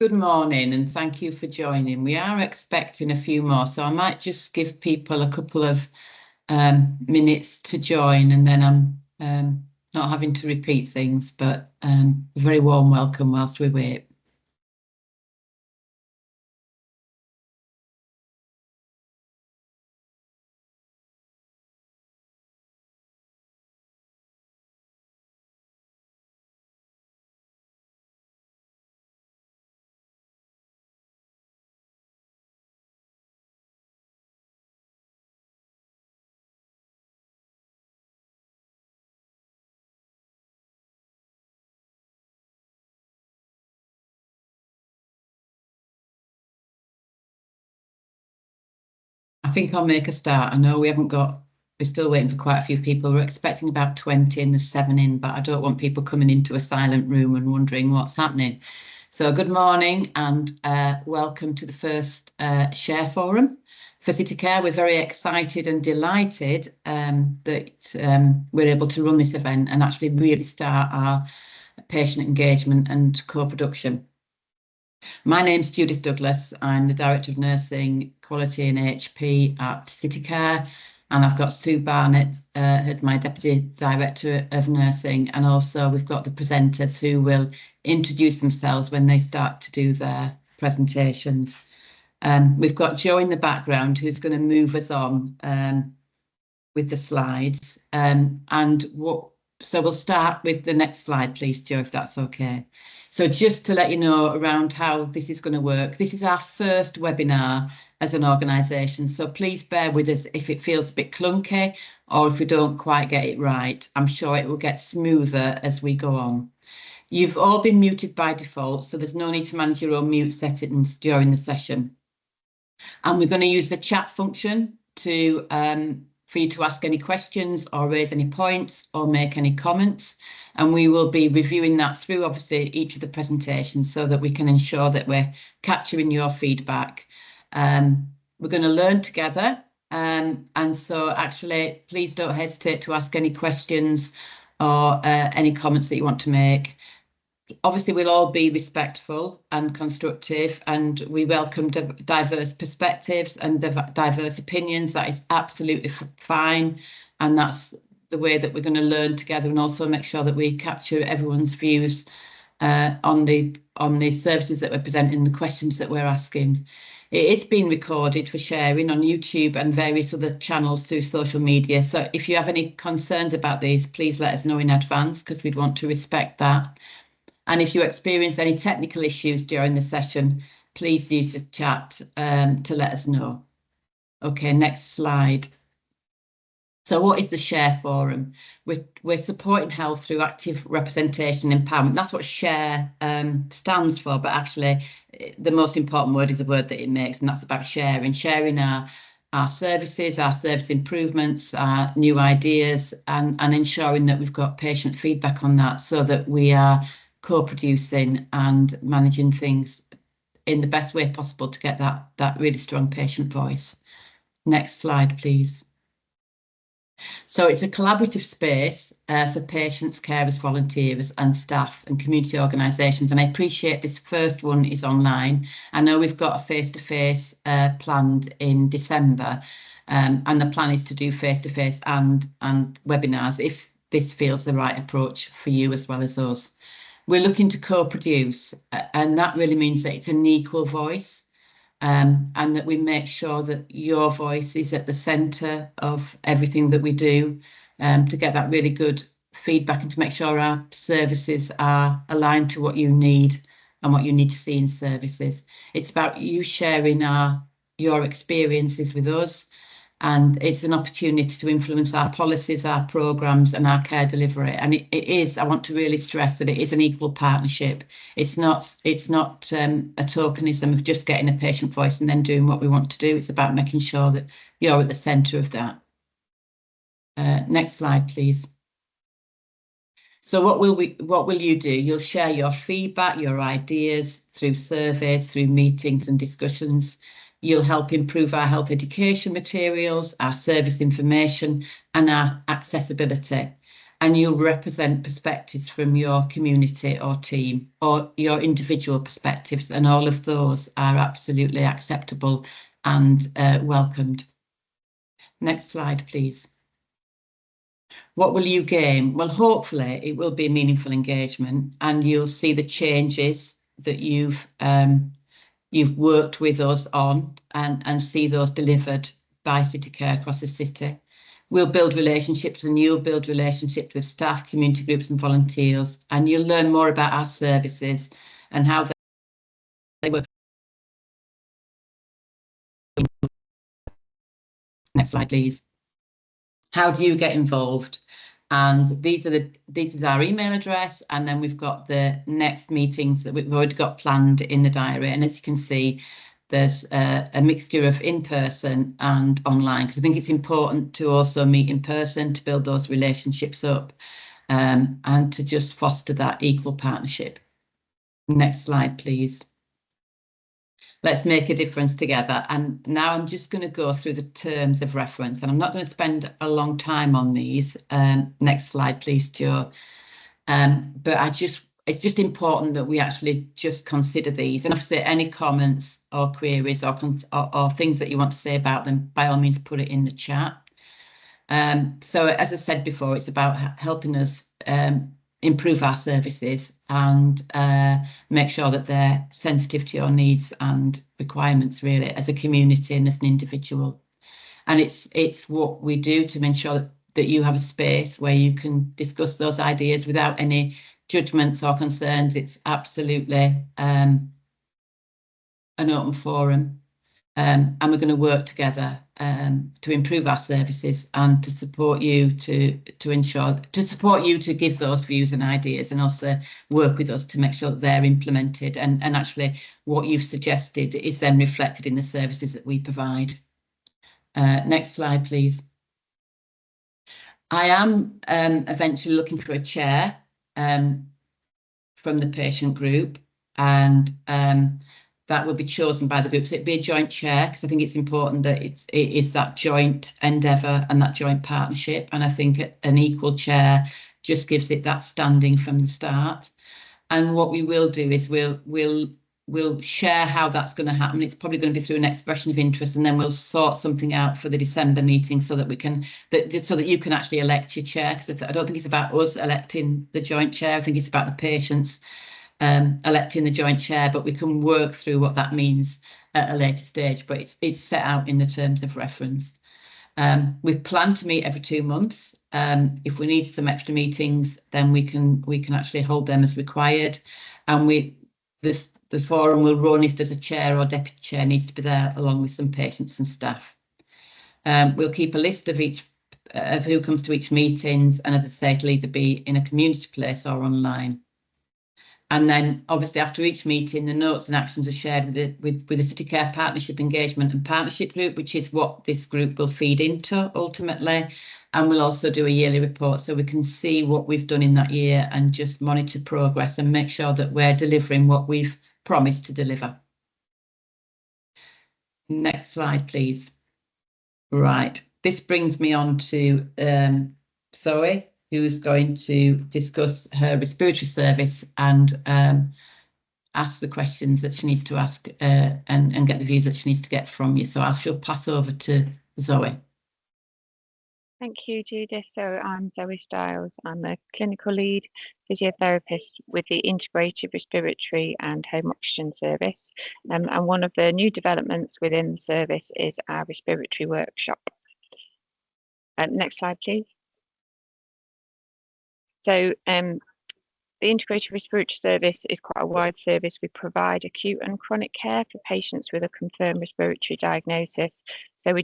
Good morning and thank you for joining. We are expecting a few more, so I might just give people a couple of minutes to join, and then I'm not having to repeat things, but a very warm welcome whilst we wait. I think I'll make a start. I know we're still waiting for quite a few people. We're expecting about 20 and there's 7 in, but I don't want people coming into a silent room and wondering what's happening. So good morning and welcome to the first Share Forum for CityCare. We're very excited and delighted that we're able to run this event and actually really start our patient engagement and co-production. My name's Judith Douglas. I'm the Director of Nursing Quality and HP at CityCare, and I've got Sue Barnett as my Deputy Director of Nursing, and also we've got the presenters who will introduce themselves when they start to do their presentations. We've got Jo in the background who's going to move us on with the slides, so we'll start with the next slide, please, Jo, if that's okay. So just to let you know around how this is going to work, this is our first webinar as an organisation, so please bear with us if it feels a bit clunky or if we don't quite get it right. I'm sure it will get smoother as we go on. You've all been muted by default, so there's no need to manage your own mute settings during the session. And we're going to use the chat function to for you to ask any questions or raise any points or make any comments. And we will be reviewing that through, obviously, each of the presentations so that we can ensure that we're capturing your feedback. We're going to learn together. And so actually, please don't hesitate to ask any questions or any comments that you want to make. Obviously, we'll all be respectful and constructive, and we welcome diverse perspectives and diverse opinions. That is absolutely fine, and that's the way that we're going to learn together, and also make sure that we capture everyone's views on the services that we're presenting, the questions that we're asking. It is being recorded for sharing on YouTube and various other channels through social media. So if you have any concerns about these, please let us know in advance, because we'd want to respect that. And if you experience any technical issues during the session, please use the chat to let us know. Okay, next slide. So what is the Share Forum? We're supporting health through active representation and empowerment. That's what Share stands for, but actually the most important word is the word that it makes, and that's about sharing our services, our service improvements, our new ideas, and ensuring that we've got patient feedback on that so that we are co-producing and managing things in the best way possible to get that really strong patient voice. Next slide, please. So it's a collaborative space for patients, carers, volunteers and staff and community organisations. And I appreciate this first one is online. I know we've got a face-to-face planned in December, and the plan is to do face-to-face and webinars if this feels the right approach for you as well as us. We're looking to co-produce, and that really means that it's an equal voice, and that we make sure that your voice is at the centre of everything that we do, to get that really good feedback and to make sure our services are aligned to what you need and what you need to see in services. It's about you sharing your experiences with us, and it's an opportunity to influence our policies, our programmes and our care delivery. And it is, I want to really stress that it is an equal partnership. It's not a tokenism of just getting a patient voice and then doing what we want to do. It's about making sure that you're at the centre of that. Next slide, please. So what will you do? You'll share your feedback, your ideas through surveys, through meetings and discussions. You'll help improve our health education materials, our service information and our accessibility. and you'll represent perspectives from your community or team or your individual perspectives, and all of those are absolutely acceptable and welcomed. Next slide, please. What will you gain? Well, hopefully it will be meaningful engagement, and you'll see the changes that you've worked with us on and see those delivered by CityCare across the city. We'll build relationships, and you'll build relationships with staff, community groups and volunteers, and you'll learn more about our services and how they work. Next slide, please. How do you get involved? And this is our email address, and then we've got the next meetings that we've already got planned in the diary. And as you can see, there's a mixture of in-person and online, because I think it's important to also meet in person to build those relationships up, and to just foster that equal partnership. Next slide, please. Let's make a difference together. And now I'm just going to go through the terms of reference, and I'm not going to spend a long time on these. Next slide, please, Joe. But it's just important that we actually just consider these. And obviously, any comments or queries or things that you want to say about them, by all means, put it in the chat. So as I said before, it's about helping us improve our services and make sure that they're sensitive to your needs and requirements, really, as a community and as an individual. And it's what we do to ensure that you have a space where you can discuss those ideas without any judgments or concerns. It's absolutely an open forum. And we're going to work together to improve our services and to support you to give those views and ideas, and also work with us to make sure that they're implemented, and actually what you've suggested is then reflected in the services that we provide. Next slide, please. I am eventually looking for a chair from the patient group, and that will be chosen by the group. So it'd be a joint chair, because I think it's important that it is that joint endeavour and that joint partnership. And I think an equal chair just gives it that standing from the start. And what we will do is we'll share how that's going to happen. It's probably going to be through an expression of interest, and then we'll sort something out for the December meeting so that we can so that you can actually elect your chair. Because I don't think it's about us electing the joint chair. I think it's about the patients electing the joint chair, but we can work through what that means at a later stage. But it's set out in the terms of reference. We've planned to meet every 2 months. If we need some extra meetings, then we can actually hold them as required. And the forum will run if there's a chair or deputy chair needs to be there, along with some patients and staff. We'll keep a list of who comes to each meetings, and as I say, it'll either be in a community place or online. And then obviously after each meeting, the notes and actions are shared with the CityCare Partnership Engagement and Partnership Group, which is what this group will feed into ultimately. And we'll also do a yearly report so we can see what we've done in that year and just monitor progress and make sure that we're delivering what we've promised to deliver. Next slide, please. Right, this brings me on to Zoe, who's going to discuss her respiratory service and ask the questions that she needs to ask and get the views that she needs to get from you. So I shall pass over to Zoe. Thank you, Judith. So I'm Zoe Stiles. I'm a clinical lead physiotherapist with the Integrated Respiratory and Home Oxygen Service. And one of the new developments within the service is our respiratory workshop. Next slide, please. So the Integrated Respiratory Service is quite a wide service. We provide acute and chronic care for patients with a confirmed respiratory diagnosis. So we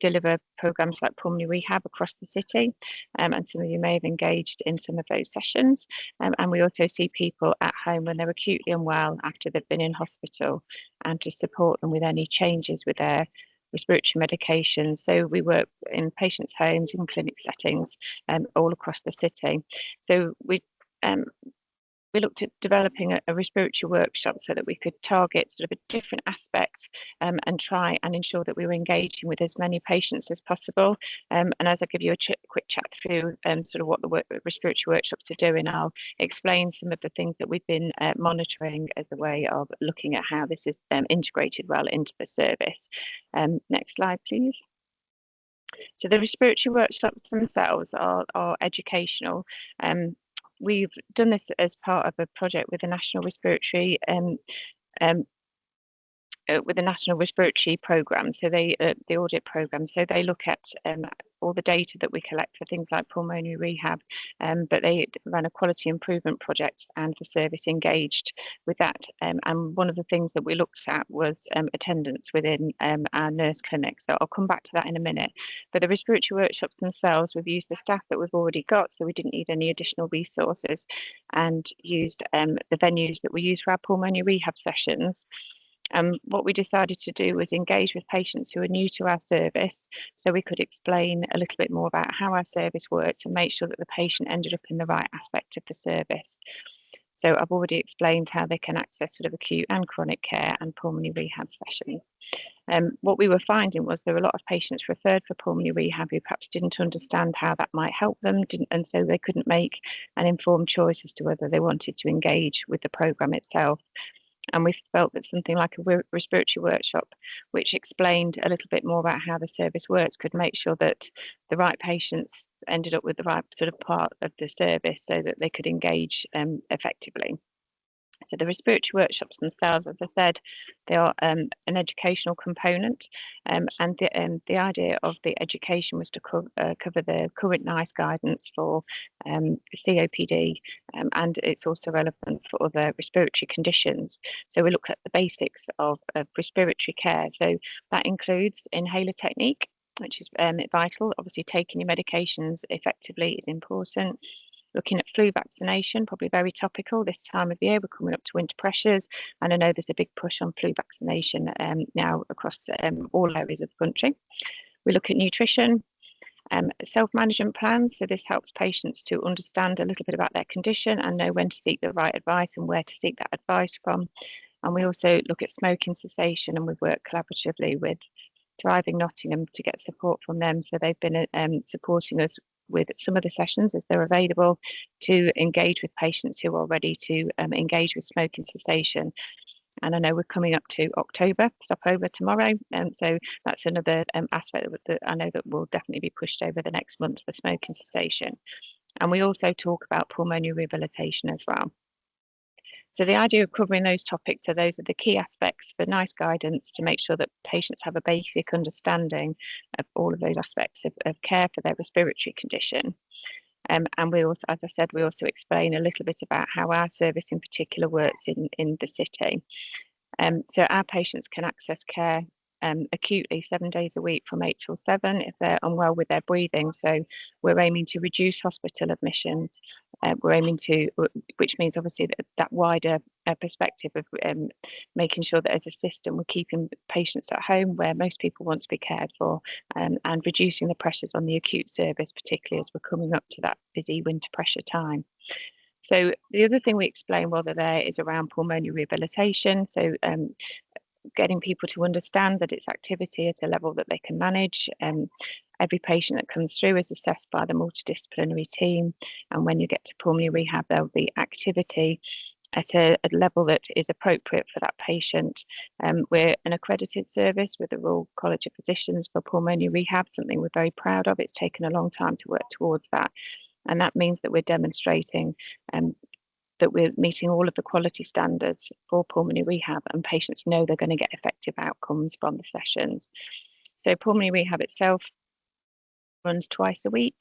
deliver programmes like pulmonary rehab across the city, and some of you may have engaged in some of those sessions. And we also see people at home when they're acutely unwell after they've been in hospital, and to support them with any changes with their respiratory medications. So we work in patients' homes, in clinic settings, all across the city. So we we looked at developing a respiratory workshop so that we could target sort of a different aspect and try and ensure that we were engaging with as many patients as possible. And as I give you a quick chat through sort of what the respiratory workshops are doing, I'll explain some of the things that we've been monitoring as a way of looking at how this is integrated well into the service. Next slide, please. So the respiratory workshops themselves are educational. We've done this as part of a project with the National Respiratory Programme, so they the audit programme. So they look at all the data that we collect for things like pulmonary rehab, but they ran a quality improvement project and the service engaged with that. And one of the things that we looked at was attendance within our nurse clinics. So I'll come back to that in a minute. But the respiratory workshops themselves, we've used the staff that we've already got, so we didn't need any additional resources, and used the venues that we use for our pulmonary rehab sessions. What we decided to do was engage with patients who are new to our service, so we could explain a little bit more about how our service works and make sure that the patient ended up in the right aspect of the service. So I've already explained how they can access sort of acute and chronic care and pulmonary rehab sessions. What we were finding was there were a lot of patients referred for pulmonary rehab who perhaps didn't understand how that might help them, and so they couldn't make an informed choice as to whether they wanted to engage with the programme itself. And we felt that something like a respiratory workshop, which explained a little bit more about how the service works, could make sure that the right patients ended up with the right sort of part of the service so that they could engage effectively. So the respiratory workshops themselves, as I said, they are an educational component, and the idea of the education was to cover the current NICE guidance for COPD, and it's also relevant for other respiratory conditions. So we look at the basics of respiratory care. So that includes inhaler technique, which is vital. Obviously, taking your medications effectively is important. Looking at flu vaccination, probably very topical this time of year. We're coming up to winter pressures, and I know there's a big push on flu vaccination now across all areas of the country. We look at nutrition, self-management plans. So this helps patients to understand a little bit about their condition and know when to seek the right advice and where to seek that advice from. And we also look at smoking cessation, and we've worked collaboratively with Thriving Nottingham to get support from them. So they've been supporting us with some of the sessions as they're available to engage with patients who are ready to engage with smoking cessation. And I know we're coming up to October, stopover tomorrow, and so that's another aspect that I know that will definitely be pushed over the next month for smoking cessation. And we also talk about pulmonary rehabilitation as well. So the idea of covering those topics, so those are the key aspects for NICE guidance to make sure that patients have a basic understanding of all of those aspects of care for their respiratory condition. And we also, as I said, we also explain a little bit about how our service in particular works in the city. So our patients can access care acutely 7 days a week from 8 till 7 if they're unwell with their breathing. So we're aiming to reduce hospital admissions. We're aiming to, which means obviously that wider perspective of making sure that as a system we're keeping patients at home where most people want to be cared for, and reducing the pressures on the acute service, particularly as we're coming up to that busy winter pressure time. So the other thing we explain while they're there is around pulmonary rehabilitation. So getting people to understand that it's activity at a level that they can manage. Every patient that comes through is assessed by the multidisciplinary team, and when you get to pulmonary rehab, there'll be activity at a level that is appropriate for that patient. We're an accredited service with the Royal College of Physicians for pulmonary rehab, something we're very proud of. It's taken a long time to work towards that, and that means that we're demonstrating that we're meeting all of the quality standards for pulmonary rehab, and patients know they're going to get effective outcomes from the sessions. So pulmonary rehab itself runs twice a week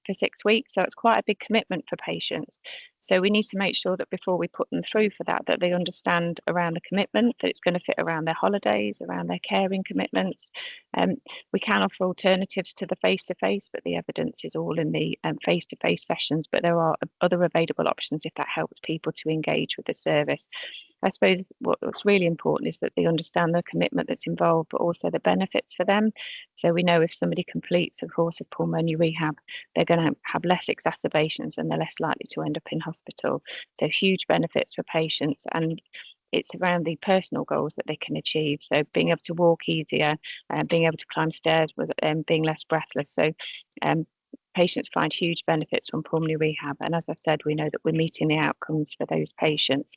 for 6 weeks, so it's quite a big commitment for patients. So we need to make sure that before we put them through for that they understand around the commitment, that it's going to fit around their holidays, around their caring commitments. We can offer alternatives to the face-to-face, but the evidence is all in the face-to-face sessions, but there are other available options if that helps people to engage with the service. I suppose what's really important is that they understand the commitment that's involved, but also the benefits for them. So we know if somebody completes a course of pulmonary rehab, they're going to have less exacerbations and they're less likely to end up in hospital. So huge benefits for patients, and it's around the personal goals that they can achieve. So being able to walk easier, being able to climb stairs with being less breathless. So patients find huge benefits from pulmonary rehab. And as I said, we know that we're meeting the outcomes for those patients.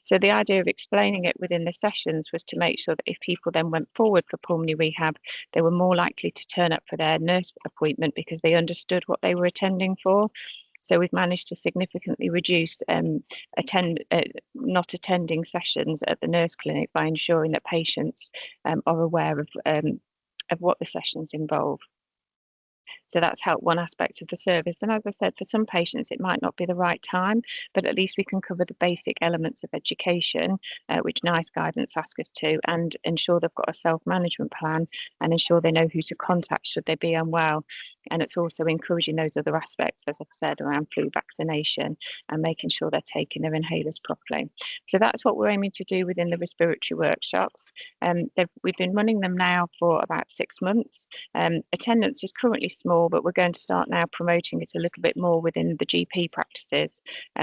So the idea of explaining it within the sessions was to make sure that if people then went forward for pulmonary rehab, they were more likely to turn up for their nurse appointment because they understood what they were attending for. So we've managed to significantly reduce not attending sessions at the nurse clinic by ensuring that patients are aware of what the sessions involve. So that's helped one aspect of the service. And as I said, for some patients, it might not be the right time, but at least we can cover the basic elements of education, which NICE guidance asks us to, and ensure they've got a self-management plan and ensure they know who to contact should they be unwell. And it's also encouraging those other aspects, as I've said, around flu vaccination and making sure they're taking their inhalers properly. So that's what we're aiming to do within the respiratory workshops. We've been running them now for about 6 months. Attendance is currently small, but we're going to start now promoting it a little bit more within the GP practices.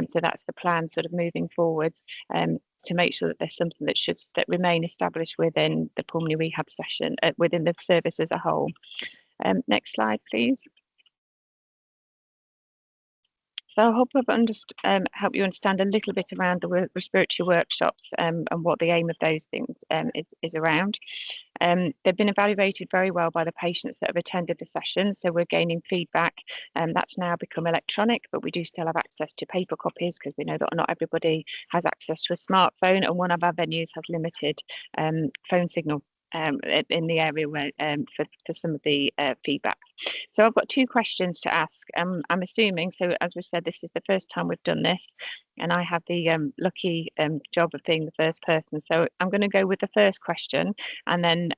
So that's the plan sort of moving forwards, to make sure that there's something that should remain established within the pulmonary rehab session, within the service as a whole. Next slide, please. So I hope I've helped you understand a little bit around the respiratory workshops and what the aim of those things is around. They've been evaluated very well by the patients that have attended the sessions, so we're gaining feedback, and that's now become electronic, but we do still have access to paper copies because we know that not everybody has access to a smartphone, and one of our venues has limited phone signal in the area where for some of the feedback. So I've got 2 questions to ask. I'm assuming, so as we've said, this is the first time we've done this, and I have the lucky job of being the first person. So I'm going to go with the first question, and then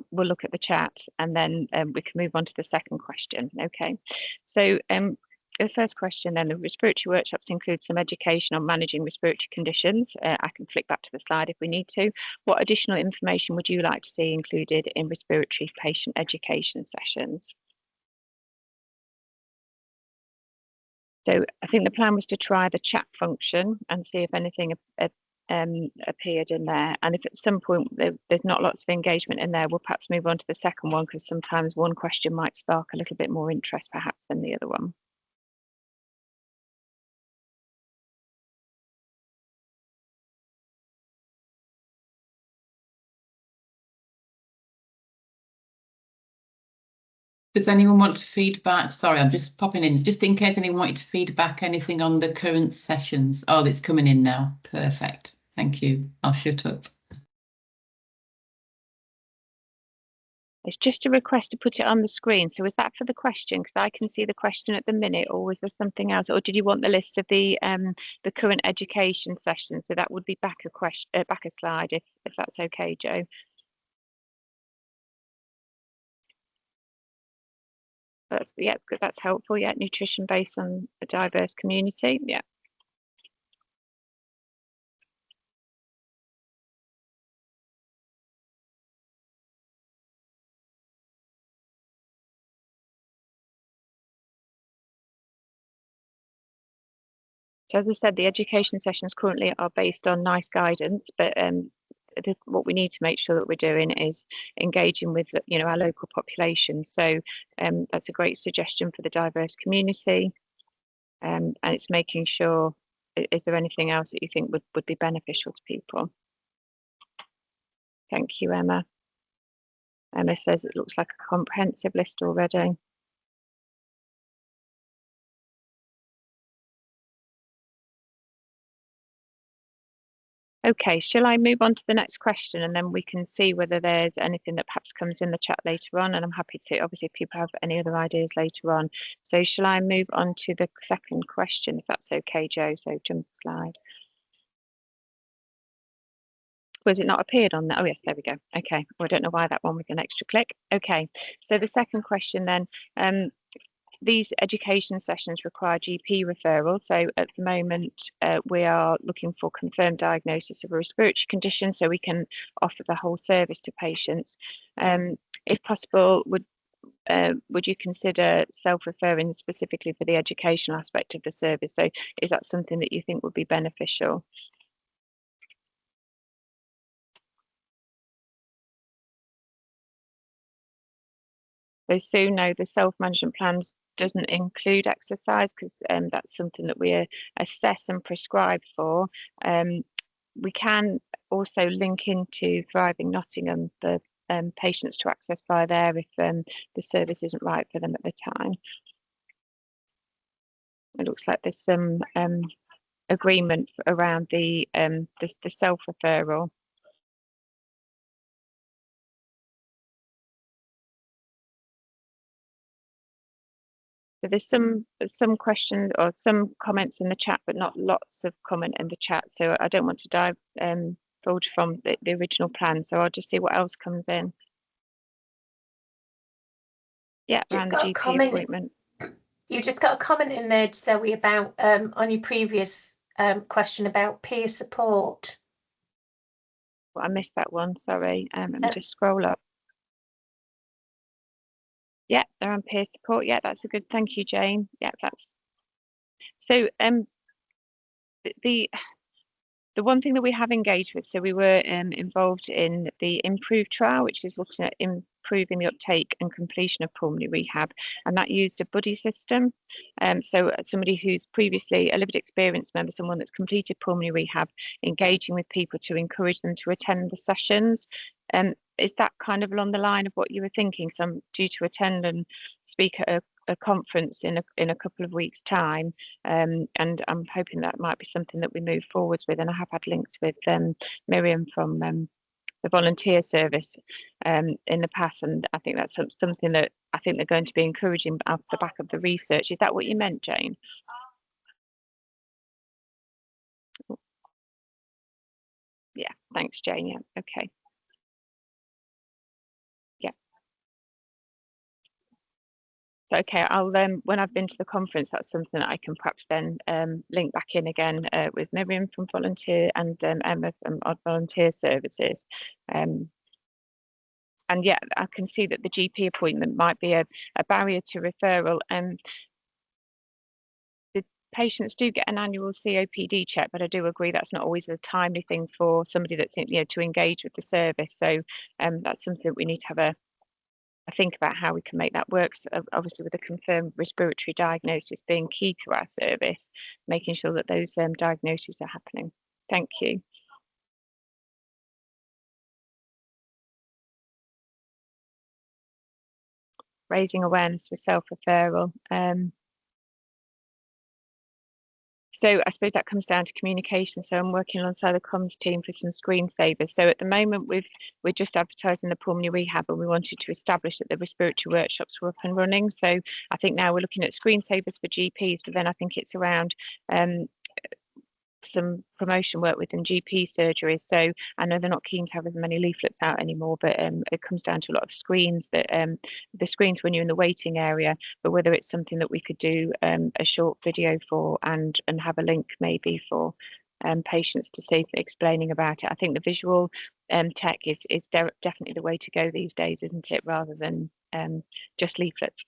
we'll look at the chat, and then we can move on to the second question. Okay. So the first question then, the respiratory workshops include some education on managing respiratory conditions. I can flick back to the slide if we need to. What additional information would you like to see included in respiratory patient education sessions? So I think the plan was to try the chat function and see if anything appeared in there. And if at some point there's not lots of engagement in there, we'll perhaps move on to the second one, because sometimes one question might spark a little bit more interest perhaps than the other one. Does anyone want to feedback? Sorry, I'm just popping in, just in case anyone wanted to feedback anything on the current sessions. Oh, it's coming in now. Perfect. Thank you. I'll shut up. It's just a request to put it on the screen. So is that for the question? Because I can see the question at the minute, or was there something else? Or did you want the list of the current education sessions? So that would be back a slide, if that's okay, Joe. That's helpful. Yeah, nutrition based on a diverse community. Yeah. So as I said, the education sessions currently are based on NICE guidance, but what we need to make sure that we're doing is engaging with our local population. So that's a great suggestion for the diverse community, and it's making sure, is there anything else that you think would be beneficial to people? Thank you, Emma. Emma says it looks like a comprehensive list already. Okay, shall I move on to the next question, and then we can see whether there's anything that perhaps comes in the chat later on, and I'm happy to, obviously, if people have any other ideas later on. So shall I move on to the second question, if that's okay, Joe? So jump slide. Was it not appeared on there? Oh yes, there we go. Okay, well, I don't know why that one with an extra click. Okay, so the second question then, these education sessions require GP referral. So at the moment, we are looking for confirmed diagnosis of a respiratory condition so we can offer the whole service to patients. If possible, would you consider self-referring specifically for the educational aspect of the service? So is that something that you think would be beneficial? So Sue, no, the self-management plans doesn't include exercise because that's something that we assess and prescribe for. We can also link into Thriving Nottingham for patients to access via there if the service isn't right for them at the time. It looks like there's some agreement around the self-referral. So there's some questions or some comments in the chat, but not lots of comment in the chat. So I don't want to divulge from the original plan. So I'll just see what else comes in. Yeah, around the GP appointment. You just got a comment in there, Zoe, about on your previous question about peer support. Well, I missed that one. Sorry. Let me just scroll up. Yeah, they're on peer support. Yeah, that's a good. Thank you, Jane. Yeah, that's so. The one thing that we have engaged with, so we were involved in the IMPROVE trial, which is looking at improving the uptake and completion of pulmonary rehab, and that used a buddy system. So somebody who's previously a lived experience member, someone that's completed pulmonary rehab, engaging with people to encourage them to attend the sessions. Is that kind of along the line of what you were thinking? So I'm due to attend and speak at a conference in a couple of weeks' time, and I'm hoping that might be something that we move forwards with. And I have had links with Miriam from the volunteer service in the past, and I think that's something that I think they're going to be encouraging off the back of the research. Is that what you meant, Jane? Yeah, thanks, Jane. Yeah, okay. Yeah. So, okay, I'll when I've been to the conference, that's something that I can perhaps then link back in again with Miriam from volunteer and Emma from Odd Volunteer Services. And yeah, I can see that the GP appointment might be a barrier to referral. The patients do get an annual COPD check, but I do agree that's not always a timely thing for somebody that's to engage with the service. So that's something we need to have I think about how we can make that work. So obviously, with a confirmed respiratory diagnosis being key to our service, making sure that those diagnoses are happening. Thank you. Raising awareness for self-referral. So I suppose that comes down to communication. So I'm working alongside the comms team for some screensavers. So at the moment, we're just advertising the pulmonary rehab, and we wanted to establish that the respiratory workshops were up and running. So I think now we're looking at screensavers for GPs, but then I think it's around some promotion work within GP surgeries. So I know they're not keen to have as many leaflets out anymore, but it comes down to a lot of screens that the screens when you're in the waiting area, but whether it's something that we could do a short video for and have a link maybe for patients to see explaining about it. I think the visual tech is definitely the way to go these days, isn't it, rather than just leaflets.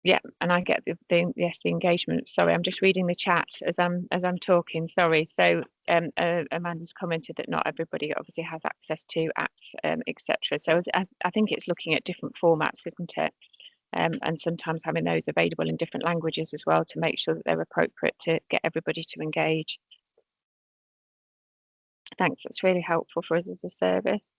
Yeah, and I get the engagement. Sorry, I'm just reading the chat as I'm talking. Sorry. So Amanda's commented that not everybody obviously has access to apps, etc. So I think it's looking at different formats, isn't it? And sometimes having those available in different languages as well to make sure that they're appropriate to get everybody to engage. Thanks. That's really helpful for us as a service.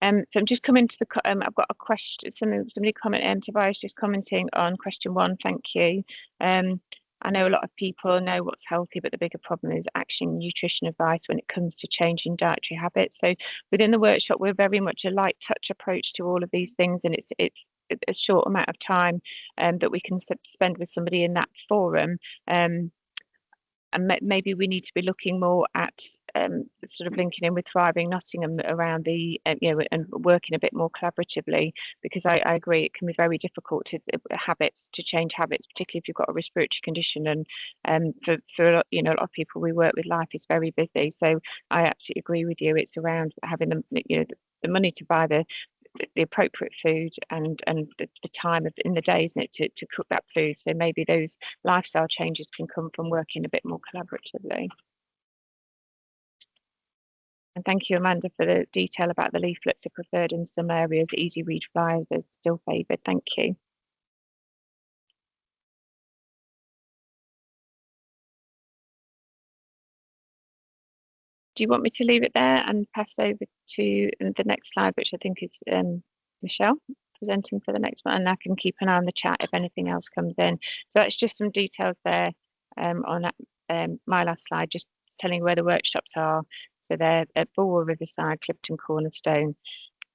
So I'm just coming to the. I've got a question. Somebody comment. Tobias just commenting on question 1. Thank you. I know a lot of people know what's healthy, but the bigger problem is actually nutrition advice when it comes to changing dietary habits. So within the workshop, we're very much a light touch approach to all of these things, and it's a short amount of time that we can spend with somebody in that forum. And maybe we need to be looking more at sort of linking in with Thriving Nottingham around the and working a bit more collaboratively, because I agree it can be very difficult to change habits, particularly if you've got a respiratory condition, and for a lot of people we work with, life is very busy. So I absolutely agree with you. It's around having the money to buy the appropriate food and the time in the day, isn't it, to cook that food. So maybe those lifestyle changes can come from working a bit more collaboratively. And thank you, Amanda, for the detail about the leaflets are preferred in some areas. Easy read flyers are still favoured. Thank you. Do you want me to leave it there and pass over to the next slide, which I think is Michelle presenting for the next one, and I can keep an eye on the chat if anything else comes in. So that's just some details there on my last slide, just telling where the workshops are. So they're at Bulwer Riverside, Clifton Cornerstone,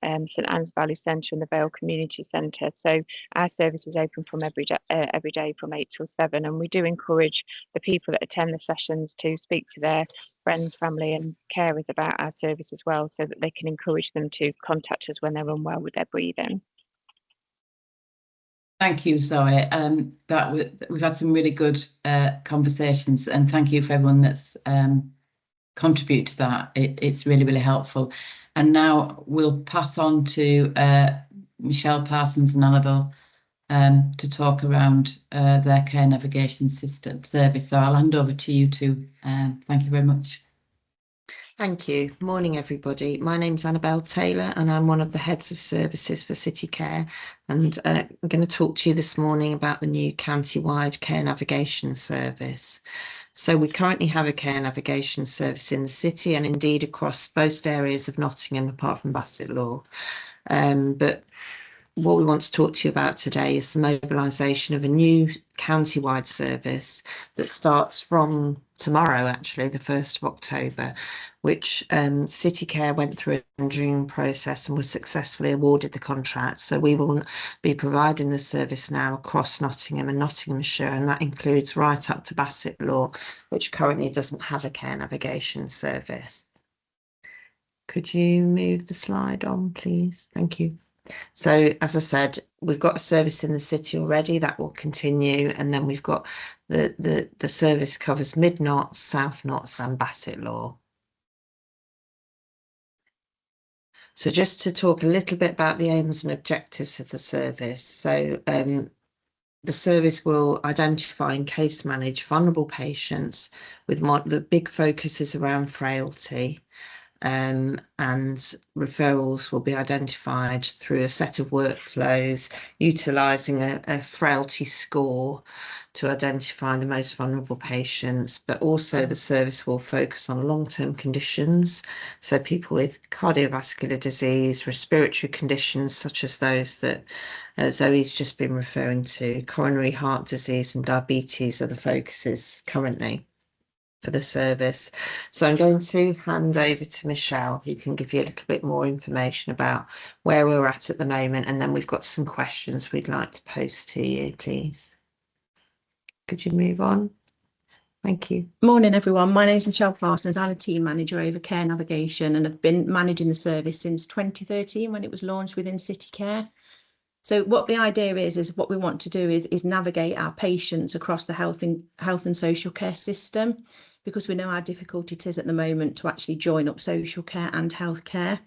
St Anne's Valley Centre and the Vale Community Centre. So our service is open from every day from 8 till 7, and we do encourage the people that attend the sessions to speak to their friends, family and carers about our service as well, so that they can encourage them to contact us when they're unwell with their breathing. Thank you, Zoe. We've had some really good conversations, and thank you for everyone that's contributed to that. It's really, really helpful. And now we'll pass on to Michelle Parsons and Annabelle to talk around their care navigation system service. So I'll hand over to you two. Thank you very much. Thank you. Morning, everybody. My name's Annabelle Taylor, and I'm one of the heads of services for CityCare. And I'm going to talk to you this morning about the new county-wide care navigation service. So we currently have a care navigation service in the city and indeed across most areas of Nottingham, apart from Bassetlaw. But what we want to talk to you about today is the mobilisation of a new county-wide service that starts from tomorrow, actually, the 1st of October, which CityCare went through a tendering process and was successfully awarded the contract. So we will be providing the service now across Nottingham and Nottinghamshire, and that includes right up to Bassetlaw, which currently doesn't have a care navigation service. Could you move the slide on, please? Thank you. So, as I said, we've got a service in the city already that will continue, and then we've got the service covers Mid Notts, South Notts and Bassetlaw. So just to talk a little bit about the aims and objectives of the service. So the service will identify and case manage vulnerable patients with the big focus is around frailty. And referrals will be identified through a set of workflows utilising a frailty score to identify the most vulnerable patients, but also the service will focus on long-term conditions, so people with cardiovascular disease, respiratory conditions such as those that Zoe's just been referring to, coronary heart disease and diabetes are the focuses currently for the service. So I'm going to hand over to Michelle, who can give you a little bit more information about where we're at the moment, and then we've got some questions we'd like to pose to you, please. Could you move on? Thank you. Morning, everyone. My name is Michelle Parsons. I'm a team manager over care navigation, and I've been managing the service since 2013 when it was launched within CityCare. So what the idea is what we want to do is navigate our patients across the health and social care system, because we know how difficult it is at the moment to actually join up social care and healthcare.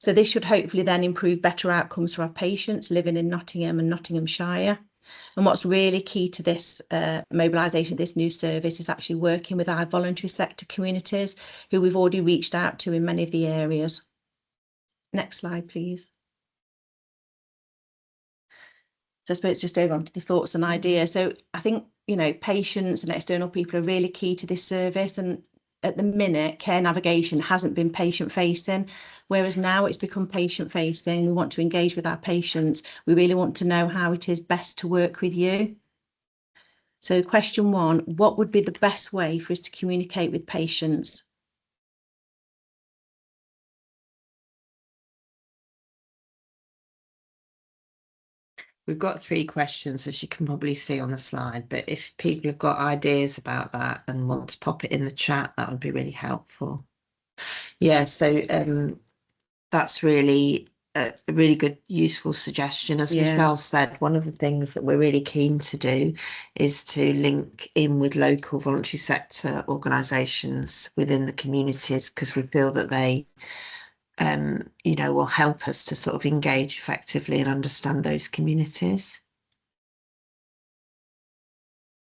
So this should hopefully then improve better outcomes for our patients living in Nottingham and Nottinghamshire. And what's really key to this mobilisation of this new service is actually working with our voluntary sector communities who we've already reached out to in many of the areas. Next slide, please. So I suppose it's just over onto the thoughts and ideas. So I think, patients and external people are really key to this service. And at the minute, care navigation hasn't been patient facing, whereas now it's become patient facing. We want to engage with our patients. We really want to know how it is best to work with you. So question 1, what would be the best way for us to communicate with patients? We've got 3 questions, as you can probably see on the slide, but if people have got ideas about that and want to pop it in the chat, that would be really helpful. Yeah, so that's really a really good, useful suggestion. As Michelle said, one of the things that we're really keen to do is to link in with local voluntary sector organisations within the communities, because we feel that they you know, will help us to sort of engage effectively and understand those communities.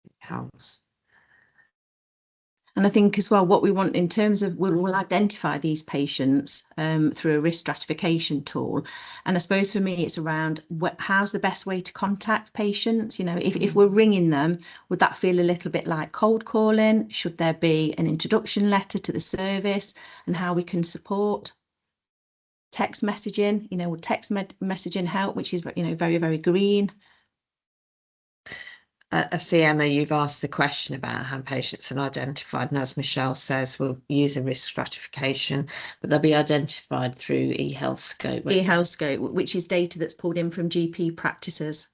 It helps. And I think as well, what we want in terms of, we'll identify these patients through a risk stratification tool. And I suppose for me, it's around how's the best way to contact patients? You know, if we're ringing them, would that feel a little bit like cold calling? Should there be an introduction letter to the service and how we can support? Text messaging, you know, would text messaging help, which is, you know, very, very green. I see, Emma, you've asked the question about how patients are identified, and as Michelle says, we'll use a risk stratification, but they'll be identified through eHealthScope. eHealthScope, which is data that's pulled in from GP practices.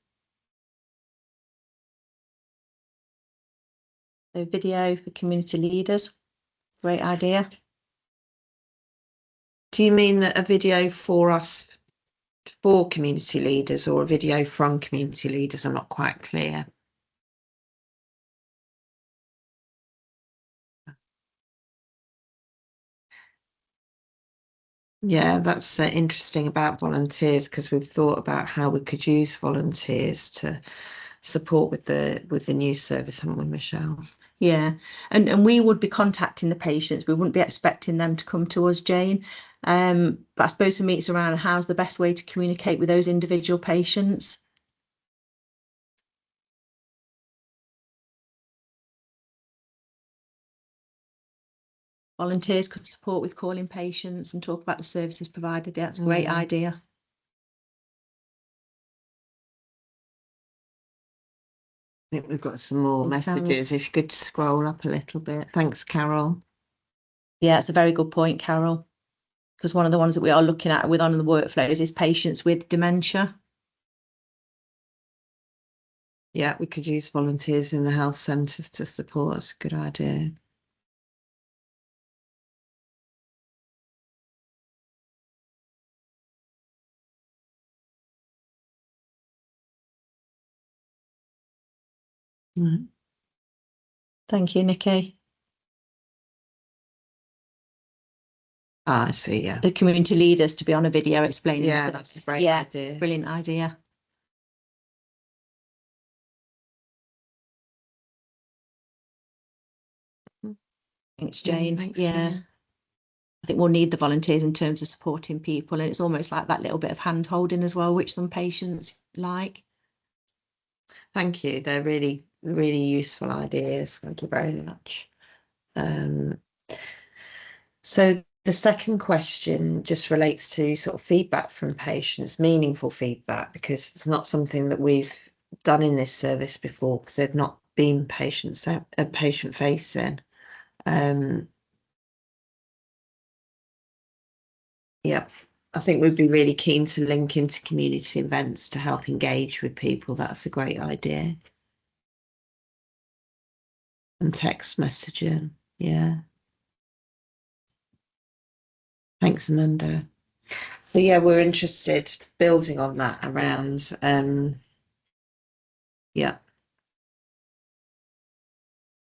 So video for community leaders, great idea. Do you mean that a video for us, for community leaders, or a video from community leaders? I'm not quite clear. Yeah, that's interesting about volunteers, because we've thought about how we could use volunteers to support with the new service, haven't we, Michelle? Yeah, and we would be contacting the patients. We wouldn't be expecting them to come to us, Jane. But I suppose for me, it's around how's the best way to communicate with those individual patients. Volunteers could support with calling patients and talk about the services provided. Yeah, that's a great idea. I think we've got some more messages. If you could scroll up a little bit. Thanks, Carol. Yeah, it's a very good point, Carol. Because one of the ones that we are looking at on the workflows is patients with dementia. Yeah, we could use volunteers in the health centres to support us. Good idea. Thank you, Nikki. I see, yeah. The community leaders to be on a video explaining. Yeah, that's a great idea. Brilliant idea. Thanks, Jane. Thanks, yeah. Jane. I think we'll need the volunteers in terms of supporting people, and it's almost like that little bit of hand holding as well, which some patients like. Thank you. They're really, really useful ideas. Thank you very much. So the second question just relates to sort of feedback from patients, meaningful feedback, because it's not something that we've done in this service before, because they've not been patient facing. Yeah, I think we'd be really keen to link into community events to help engage with people. That's a great idea. And text messaging, yeah. Thanks, Amanda. So yeah, we're interested building on that around yeah.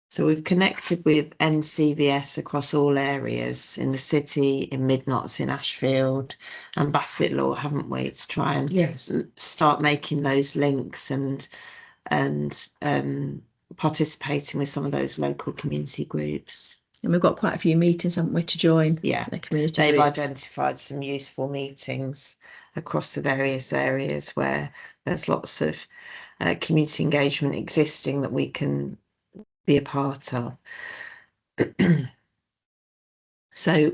So we've connected with NCVS across all areas in the city, in Mid Notts, in Ashfield and Bassett Law, haven't we, to try and start making those links and participating with some of those local community groups. And we've got quite a few meetings, haven't we, to join? Yeah, the community they've groups. identified some useful meetings across the various areas where there's lots of community engagement existing that we can be a part of. So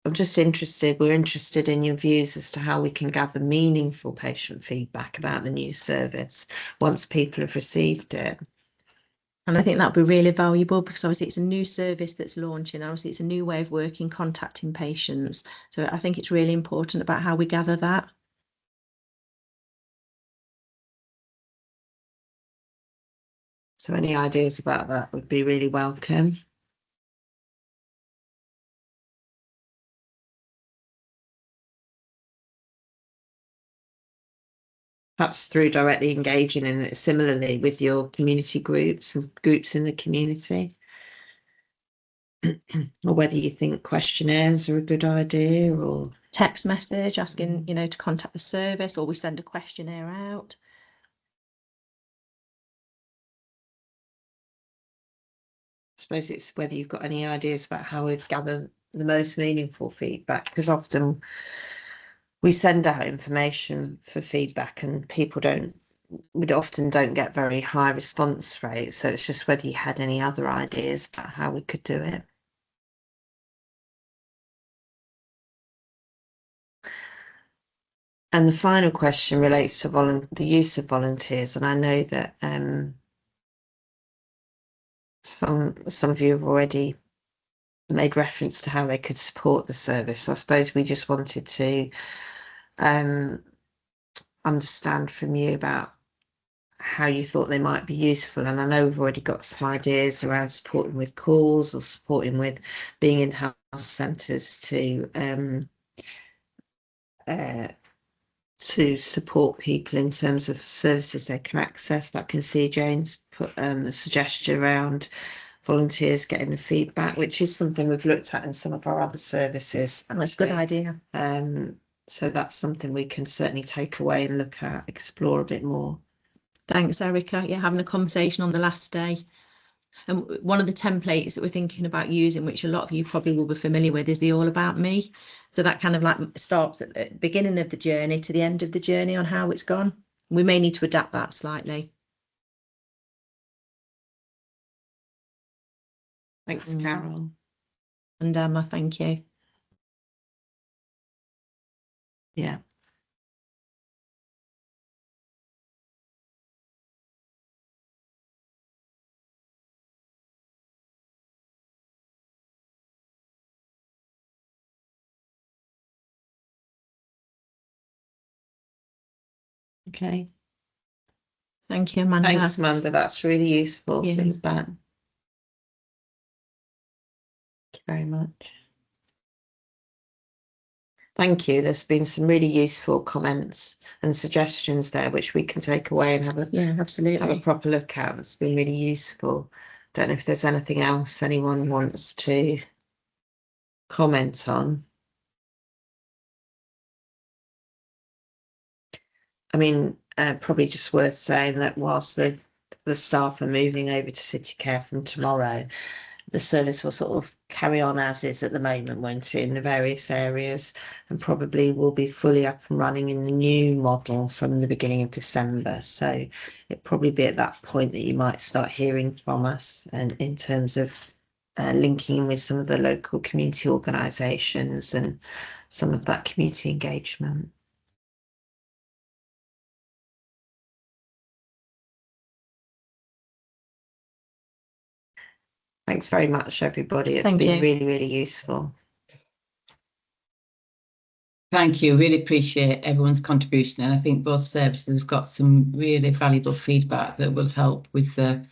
I'm just we're interested in your views as to how we can gather meaningful patient feedback about the new service once people have received it. And I think that'd be really valuable, because obviously it's a new service that's launching. Obviously it's a new way of working, contacting patients. So I think it's really important about how we gather that. So any ideas about that would be really welcome. Perhaps through directly engaging in it similarly with your community groups and groups in the community. Or whether you think questionnaires are a good idea, or text message asking, you know, to contact the service, or we send a questionnaire out. I suppose it's whether you've got any ideas about how we gather the most meaningful feedback, because often we send out information for feedback and we often don't get very high response rates. So it's just whether you had any other ideas about how we could do it. And the final question relates to the use of volunteers. And I know that some of you have already made reference to how they could support the service. So I suppose we just wanted to understand from you about how you thought they might be useful. And I know we've already got some ideas around supporting with calls or supporting with being in house centres to support people in terms of services they can access. But I can see Jane's put a suggestion around volunteers getting the feedback, which is something we've looked at in some of our other services. That's a good idea. So that's something we can certainly take away and look at, explore a bit more. Thanks, Erica. Yeah, having a conversation on the last day. And one of the templates that we're thinking about using, which a lot of you probably will be familiar with, is the All About Me. So that kind of like starts at the beginning of the journey to the end of the journey on how it's gone. We may need to adapt that slightly. Thanks, Carol. And Emma, thank you. Yeah. Okay. Thank you, Amanda. Thanks, Amanda. That's really useful feedback. Thank you very much. Thank you. There's been some really useful comments and suggestions there, which we can take away and have a proper look at. It's been really useful. Don't know if there's anything else anyone wants to comment on. I mean, probably just worth saying that whilst the staff are moving over to CityCare from tomorrow, the service will sort of carry on as is at the moment, won't it, in the various areas, and probably will be fully up and running in the new model from the beginning of December. So it'll probably be at that point that you might start hearing from us, and in terms of linking in with some of the local community organisations and some of that community engagement. Thanks very much, everybody. It's been really, really useful. Thank you. Really appreciate everyone's contribution. And I think both services have got some really valuable feedback that will help with the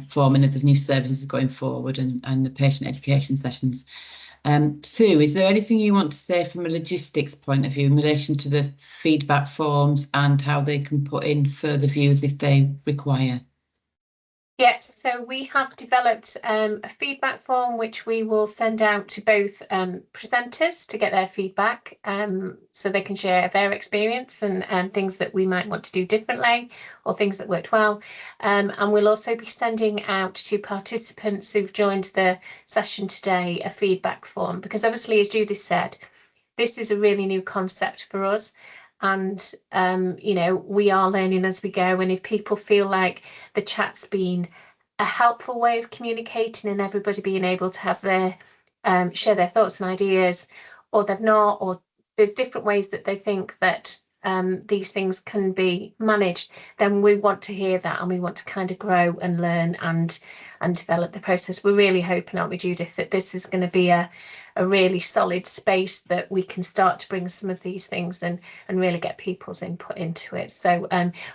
forming of the new services going forward and the patient education sessions. Sue, is there anything you want to say from a logistics point of view in relation to the feedback forms and how they can put in further views if they require? Yes, so we have developed a feedback form which we will send out to both presenters to get their feedback, so they can share their experience and things that we might want to do differently or things that worked well. And we'll also be sending out to participants who've joined the session today a feedback form, because obviously, as Judith said, this is a really new concept for us. And, you know, we are learning as we go. And if people feel like the chat's been a helpful way of communicating and everybody being able to have their share their thoughts and ideas, or they've not, or there's different ways that they think that these things can be managed, then we want to hear that, and we want to kind of grow and learn and develop the process. We're really hoping, aren't we, Judith, that this is going to be a a really solid space that we can start to bring some of these things and really get people's input into it. So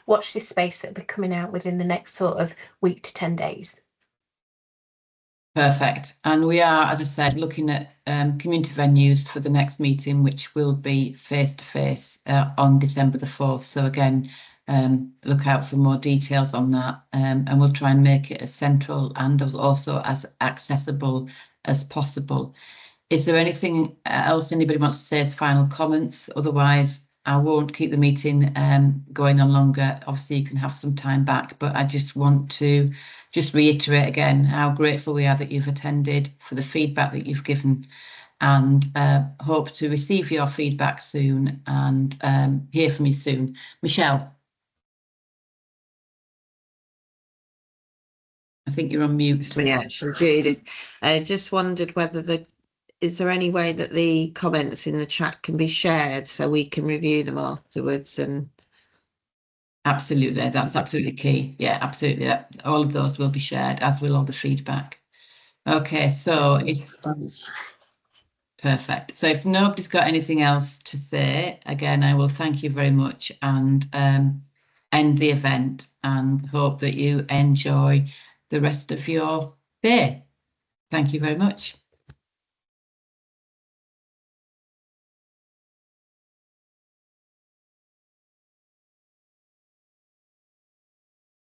watch this space that'll be coming out within the next sort of week to 10 days. Perfect. And we are, as I said, looking at community venues for the next meeting, which will be face-to-face on December the 4th. So again, look out for more details on that, and we'll try and make it as central and also as accessible as possible. Is there anything else anybody wants to say as final comments? Otherwise, I won't keep the meeting going on longer. Obviously, you can have some time back, but I just want to reiterate again how grateful we are that you've attended, for the feedback that you've given, and hope to receive your feedback soon and hear from you soon. Michelle, I think you're on mute. It's me actually, Judith. I just wondered whether is there any way that the comments in the chat can be shared so we can review them afterwards? And absolutely, that's absolutely key. Yeah, absolutely. All of those will be shared, as will all the feedback. Okay, so perfect. So if nobody's got anything else to say, again, I will thank you very much and end the event, and hope that you enjoy the rest of your day. Thank you very much.